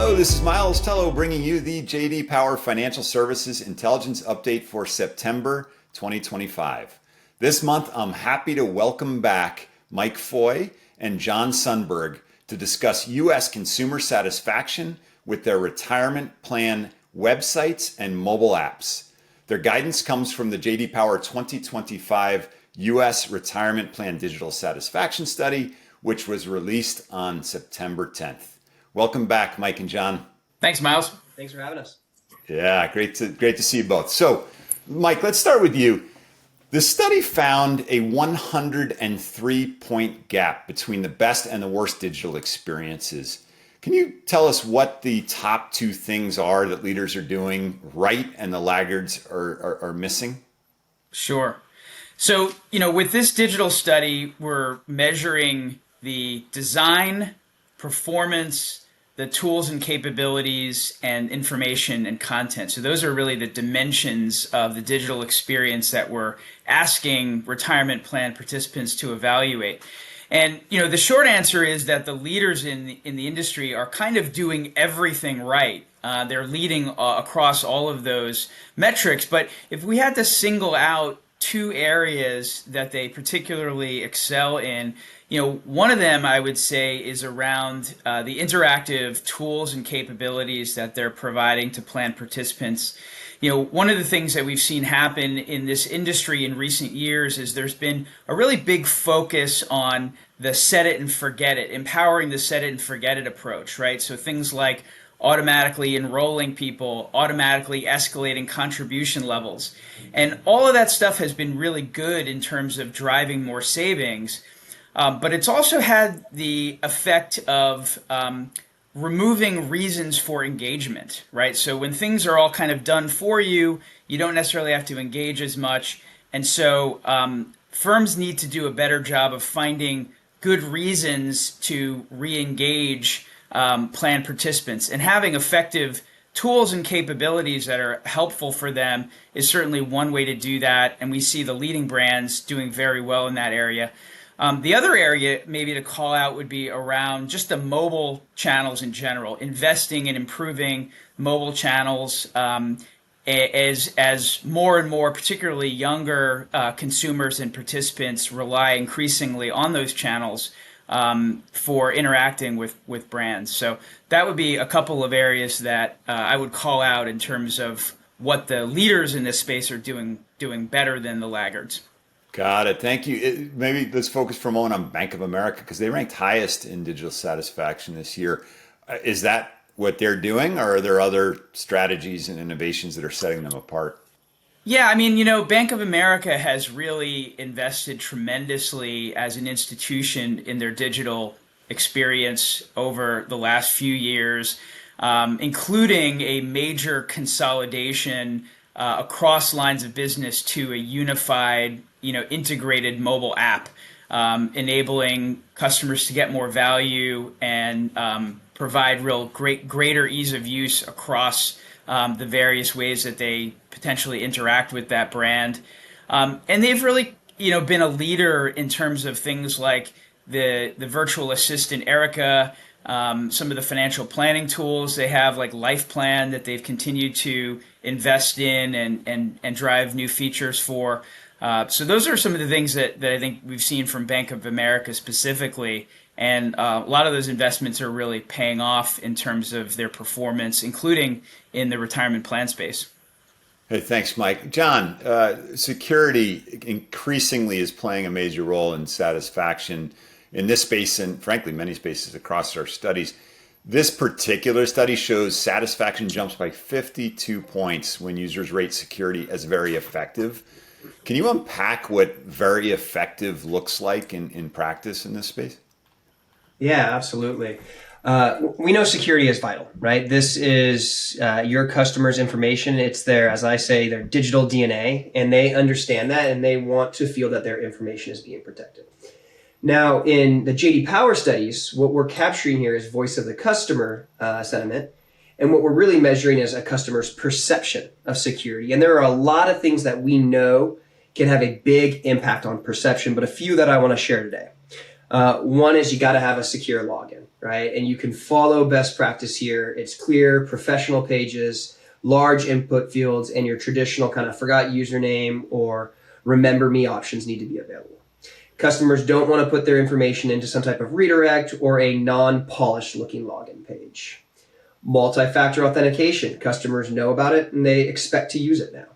Hello, this is Miles Tello bringing you the J.D. Power Financial Services Intelligence Update for September 2025. This month, I'm happy to welcome back Mike Foy and John Sundberg to discuss U.S. consumer satisfaction with their retirement plan websites and mobile apps. Their guidance comes from the J.D. Power 2025 U.S. Retirement Plan Digital Satisfaction Study, which was released on September 10th. Welcome back, Mike and John. Thanks, Miles. Thanks for having us. Yeah, great to see you both. So, Mike, let's start with you. The study found a 103-point gap between the best and the worst digital experiences. Can you tell us what the top two things are that leaders are doing right and the laggards are missing? Sure. So, with this digital study, we're measuring the design, performance, the tools and capabilities, and information and content. So those are really the dimensions of the digital experience that we're asking retirement plan participants to evaluate. And the short answer is that the leaders in the industry are kind of doing everything right. They're leading across all of those metrics. But if we had to single out two areas that they particularly excel in, one of them I would say is around the interactive tools and capabilities that they're providing to plan participants. One of the things that we've seen happen in this industry in recent years is there's been a really big focus on the set it and forget it, empowering the set it and forget it approach, right? So things like automatically enrolling people, automatically escalating contribution levels. And all of that stuff has been really good in terms of driving more savings. But it's also had the effect of removing reasons for engagement, right? So when things are all kind of done for you, you don't necessarily have to engage as much. And so firms need to do a better job of finding good reasons to re-engage plan participants. And having effective tools and capabilities that are helpful for them is certainly one way to do that. And we see the leading brands doing very well in that area. The other area maybe to call out would be around just the mobile channels in general, investing in improving mobile channels as more and more, particularly younger consumers and participants rely increasingly on those channels for interacting with brands. So that would be a couple of areas that I would call out in terms of what the leaders in this space are doing better than the laggards. Got it. Thank you. Maybe let's focus for a moment on Bank of America because they ranked highest in digital satisfaction this year. Is that what they're doing, or are there other strategies and innovations that are setting them apart? Yeah, Bank of America has really invested tremendously as an institution in their digital experience over the last few years, including a major consolidation across lines of business to a unified, integrated mobile app, enabling customers to get more value and provide greater ease of use across the various ways that they potentially interact with that brand. And they've really, been a leader in terms of things like the virtual assistant Erica, some of the financial planning tools they have, like Life Plan, that they've continued to invest in and drive new features for. So those are some of the things that I think we've seen from Bank of America specifically. And a lot of those investments are really paying off in terms of their performance, including in the retirement plan space. Hey, thanks, Mike. John, security increasingly is playing a major role in satisfaction in this space and, frankly, many spaces across our studies. This particular study shows satisfaction jumps by 52 points when users rate security as very effective. Can you unpack what very effective looks like in practice in this space? Yeah, absolutely. We know security is vital, right? This is your customer's information. It's their, as I say, their digital DNA, and they understand that, and they want to feel that their information is being protected. Now, in the J.D. Power studies, what we're capturing here is voice of the customer sentiment, and what we're really measuring is a customer's perception of security. And there are a lot of things that we know can have a big impact on perception, but a few that I want to share today. One is you got to have a secure login, right? And you can follow best practice here. It's clear, professional pages, large input fields, and your traditional kind of forgot username or remember me options need to be available. Customers don't want to put their information into some type of redirect or a non-polished looking login page. Multi-factor authentication. Customers know about it and they expect to use it now.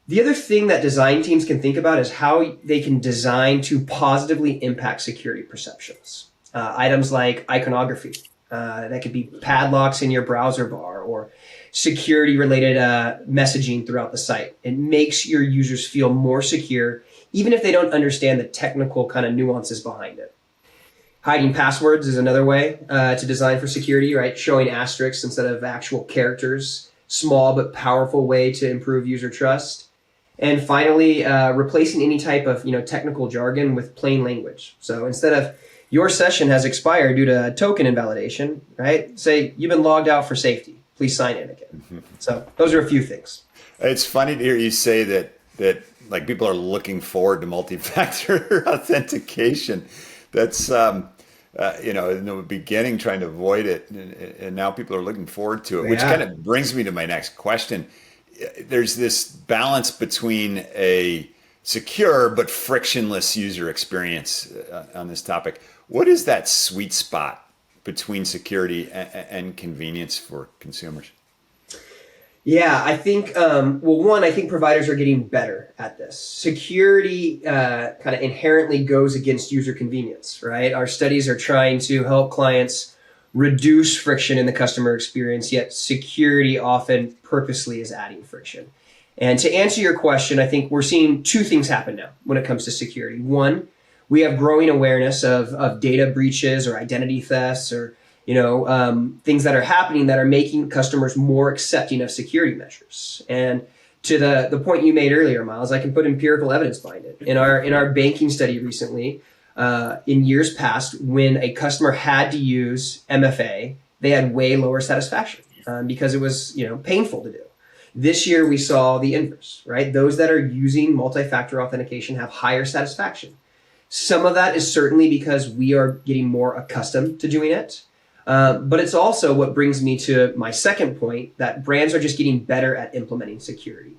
The other thing that design teams can think about is how they can design to positively impact security perceptions. Items like iconography. That could be padlocks in your browser bar or security-related messaging throughout the site. It makes your users feel more secure, even if they don't understand the technical kind of nuances behind it. Hiding passwords is another way to design for security, right? Showing asterisks instead of actual characters. Small but powerful way to improve user trust. And finally, replacing any type of technical jargon with plain language. So instead of your session has expired due to token invalidation, right? Say you've been logged out for safety. Please sign in again. Mm-hmm. So those are a few things. It's funny to hear you say that like people are looking forward to multi-factor authentication. That's in the beginning trying to avoid it, and now people are looking forward to it, which kind of brings me to my next question. There's this balance between a secure but frictionless user experience on this topic. What is that sweet spot between security and convenience for consumers? Yeah, I think, I think providers are getting better at this. Security kind of inherently goes against user convenience, right? Our studies are trying to help clients reduce friction in the customer experience, yet security often purposely is adding friction. And to answer your question, I think we're seeing two things happen now when it comes to security. One, we have growing awareness of data breaches or identity thefts or things that are happening that are making customers more accepting of security measures. And to the point you made earlier, Miles, I can put empirical evidence behind it. In our banking study recently, in years past, when a customer had to use MFA, they had way lower satisfaction because it was painful to do. This year we saw the inverse, right? Those that are using multi-factor authentication have higher satisfaction. Some of that is certainly because we are getting more accustomed to doing it. But it's also what brings me to my second point, that brands are just getting better at implementing security.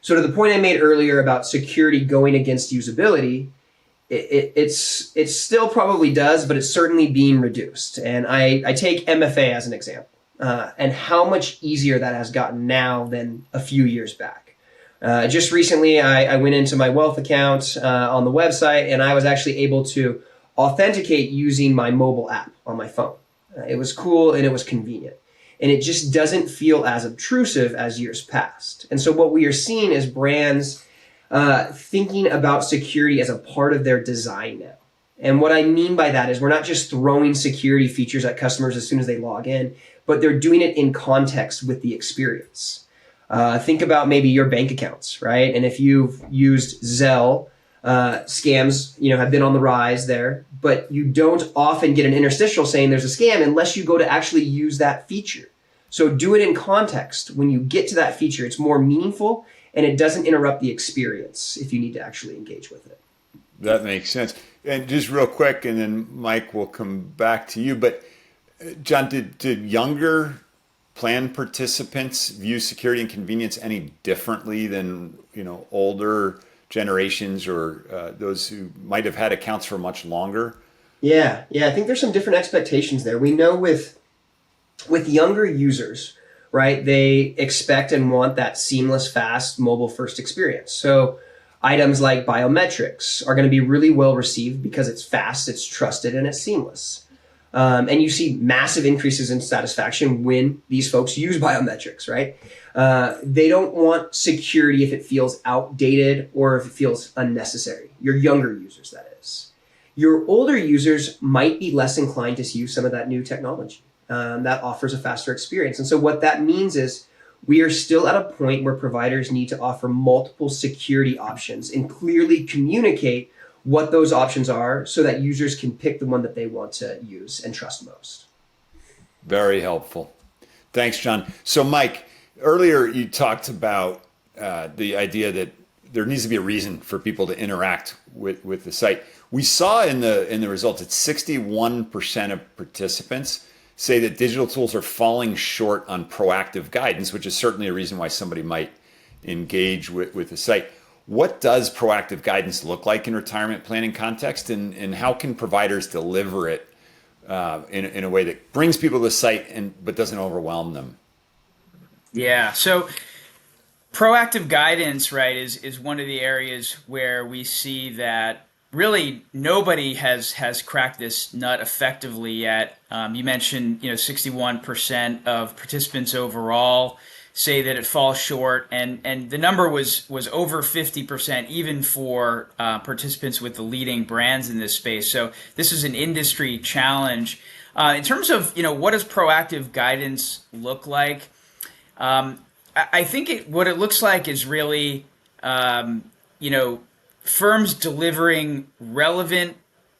So to the point I made earlier about security going against usability, it still probably does, but it's certainly being reduced. And I take MFA as an example, and how much easier that has gotten now than a few years back. Just recently, I went into my wealth account on the website, and I was actually able to authenticate using my mobile app on my phone. It was cool and it was convenient. And it just doesn't feel as obtrusive as years past. And so what we are seeing is brands thinking about security as a part of their design now. And what I mean by that is we're not just throwing security features at customers as soon as they log in, but they're doing it in context with the experience. Think about maybe your bank accounts, right? And if you've used Zelle, scams, have been on the rise there, but you don't often get an interstitial saying there's a scam unless you go to actually use that feature. So do it in context. When you get to that feature, it's more meaningful and it doesn't interrupt the experience if you need to actually engage with it. That makes sense. And just real quick, and then Mike will come back to you, but John, did younger plan participants view security and convenience any differently than, older generations or those who might have had accounts for much longer? Yeah, I think there's some different expectations there. We know with younger users, right, they expect and want that seamless, fast, mobile-first experience. So items like biometrics are going to be really well received because it's fast, it's trusted, and it's seamless. And you see massive increases in satisfaction when these folks use biometrics, right? They don't want security if it feels outdated or if it feels unnecessary. Your younger users, that is. Your older users might be less inclined to use some of that new technology that offers a faster experience. And so what that means is we are still at a point where providers need to offer multiple security options and clearly communicate what those options are so that users can pick the one that they want to use and trust most. Very helpful. Thanks, John. So Mike, earlier you talked about the idea that there needs to be a reason for people to interact with the site. We saw in the results that 61% of participants say that digital tools are falling short on proactive guidance, which is certainly a reason why somebody might engage with the site. What does proactive guidance look like in retirement planning context, and how can providers deliver it in a way that brings people to the site but doesn't overwhelm them? Yeah. So proactive guidance, right, is one of the areas where we see that really nobody has cracked this nut effectively yet. You mentioned, 61% of participants overall say that it falls short, and the number was over 50% even for participants with the leading brands in this space. So this is an industry challenge. In terms of, what does proactive guidance look like? I think what it looks like is really, firms delivering relevant,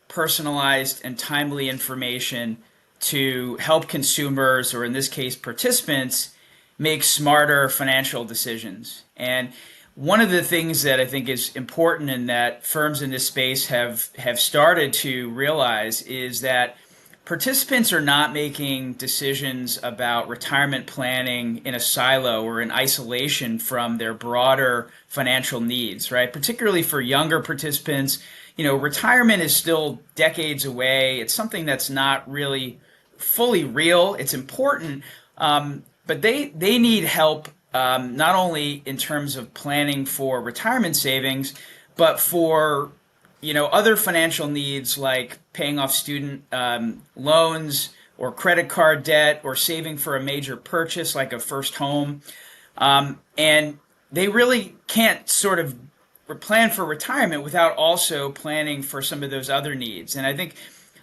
personalized, and timely information to help consumers, or in this case, participants, make smarter financial decisions. And one of the things that I think is important and that firms in this space have started to realize is that participants are not making decisions about retirement planning in a silo or in isolation from their broader financial needs, right? Particularly for younger participants, retirement is still decades away. It's something that's not really fully real. It's important, but they need help, not only in terms of planning for retirement savings, but for other financial needs like paying off student loans or credit card debt or saving for a major purchase like a first home. And they really can't sort of plan for retirement without also planning for some of those other needs. And I think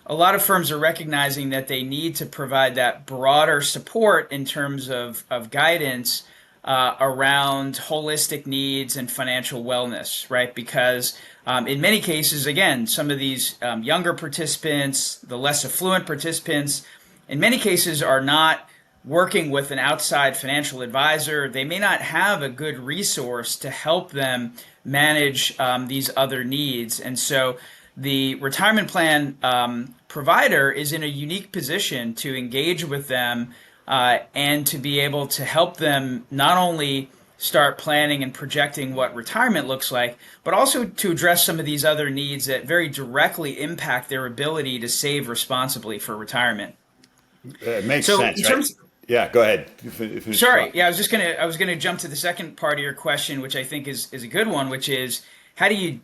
a lot of firms are recognizing that they need to provide that broader support in terms of guidance around holistic needs and financial wellness, right? Because in many cases, again, some of these younger participants, the less affluent participants, in many cases are not working with an outside financial advisor. They may not have a good resource to help them manage these other needs. And so the retirement plan provider is in a unique position to engage with them and to be able to help them not only start planning and projecting what retirement looks like, but also to address some of these other needs that very directly impact their ability to save responsibly for retirement. It makes So sense, in right? terms, Yeah, go ahead. Finish the sorry, thought. yeah, I was gonna jump to the second part of your question, which I think is a good one, which is how do you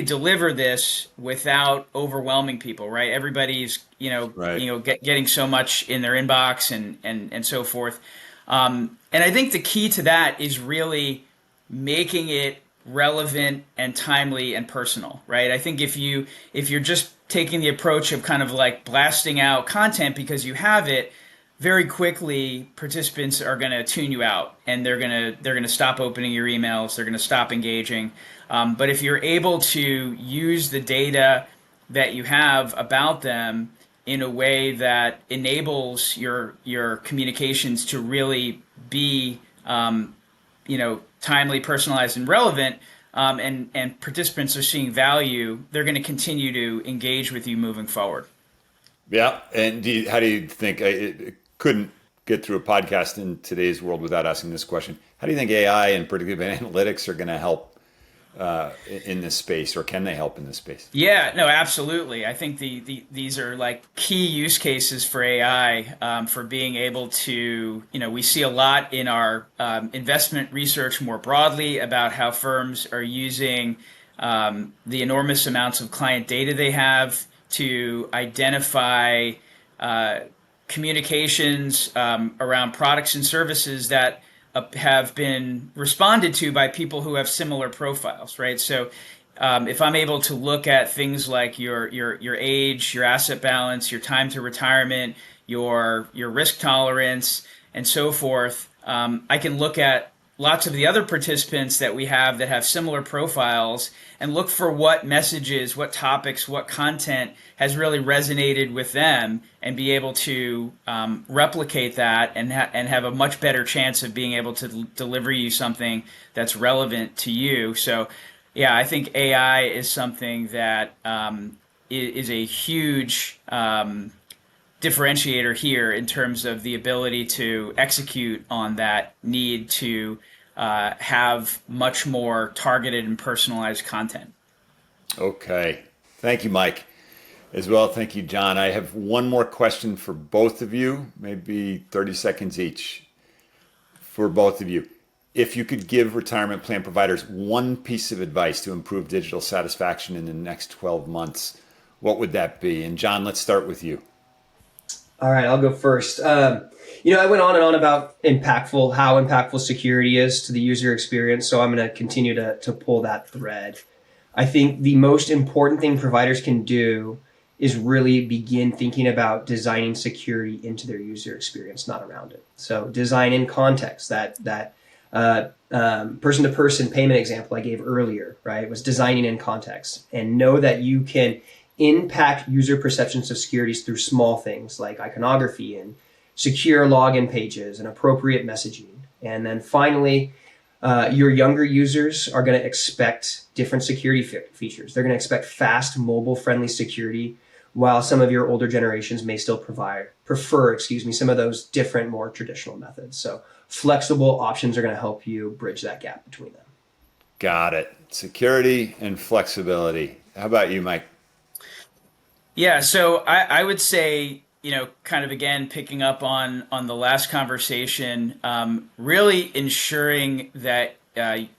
deliver this without overwhelming people, right? Everybody's Right. getting so much in their inbox and so forth. And I think the key to that is really making it relevant and timely and personal, right? I think if you're just taking the approach of kind of like blasting out content because you have it, very quickly participants are going to tune you out and they're going to stop opening your emails, they're going to stop engaging. But if you're able to use the data that you have about them in a way that enables your communications to really be timely, personalized, and relevant, and participants are seeing value, they're going to continue to engage with you moving forward. Yeah. And how do you think it couldn't get through a podcast in today's world without asking this question? How do you think AI and predictive analytics are going to help in this space, or can they help in this space? Yeah, no, absolutely. I think these are like key use cases for AI, for being able to, we see a lot in our investment research more broadly about how firms are using the enormous amounts of client data they have to identify communications around products and services that have been responded to by people who have similar profiles, right? So if I'm able to look at things like your age, your asset balance, your time to retirement, your risk tolerance, and so forth, I can look at lots of the other participants that we have that have similar profiles and look for what messages, what topics, what content has really resonated with them, and be able to replicate that and have a much better chance of being able to deliver you something that's relevant to you. So Yeah, I think AI is something that is a huge differentiator here in terms of the ability to execute on that need to have much more targeted and personalized content. Okay. Thank you, Mike. As well, thank you, John. I have one more question for both of you, maybe 30 seconds each for both of you. If you could give retirement plan providers one piece of advice to improve digital satisfaction in the next 12 months, what would that be? And John, let's start with you. All right, I'll go first. I went on and on about how impactful security is to the user experience. So I'm going to continue to pull that thread. I think the most important thing providers can do is really begin thinking about designing security into their user experience, not around it. So design in context. That person-to-person payment example I gave earlier, right, was designing in context. And know that you can impact user perceptions of securities through small things like iconography and secure login pages and appropriate messaging. And then finally, your younger users are going to expect different security features. They're going to expect fast, mobile-friendly security, while some of your older generations may still prefer some of those different, more traditional methods. So flexible options are going to help you bridge that gap between them. Got it. Security and flexibility. How about you, Mike? Yeah, so I would say, kind of again, picking up on the last conversation, really ensuring that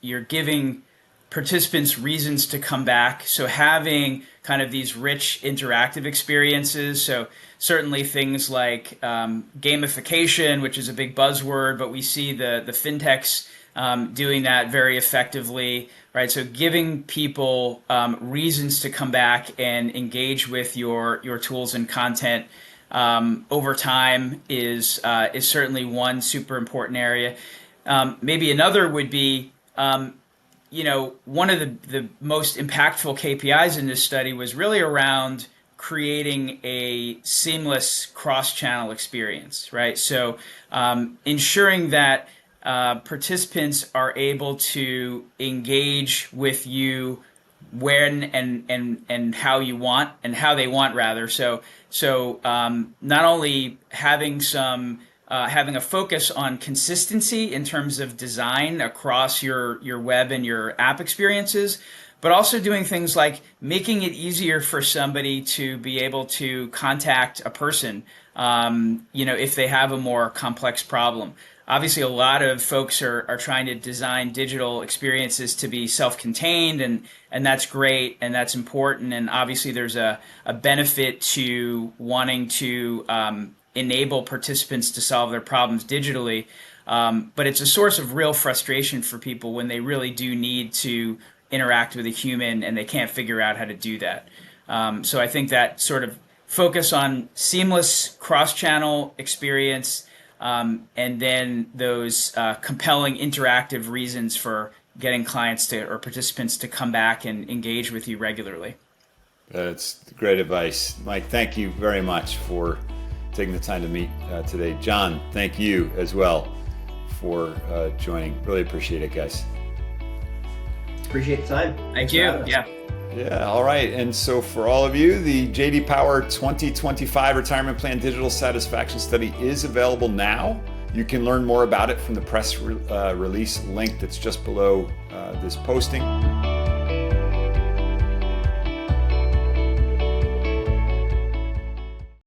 you're giving participants reasons to come back. So having kind of these rich interactive experiences. So certainly things like gamification, which is a big buzzword, but we see the fintechs doing that very effectively, right? So giving people reasons to come back and engage with your tools and content over time is certainly one super important area. Maybe another would be, one of the most impactful KPIs in this study was really around creating a seamless cross-channel experience, right? So ensuring that participants are able to engage with you when and how you want, and how they want rather. So not only having having a focus on consistency in terms of design across your web and your app experiences, but also doing things like making it easier for somebody to be able to contact a person, if they have a more complex problem. Obviously, a lot of folks are trying to design digital experiences to be self-contained, and that's great, and that's important. And obviously, there's a benefit to wanting to enable participants to solve their problems digitally. But it's a source of real frustration for people when they really do need to interact with a human and they can't figure out how to do that. So I think that sort of focus on seamless cross-channel experience, and then those compelling interactive reasons for getting clients or participants to come back and engage with you regularly. That's great advice. Mike, thank you very much for taking the time to meet today. John, thank you as well for joining. Really appreciate it, guys. Appreciate the time. Thank you. Yeah. Yeah, all right. And so for all of you, the JD Power 2025 Retirement Plan Digital Satisfaction Study is available now. You can learn more about it from the press release link that's just below this posting.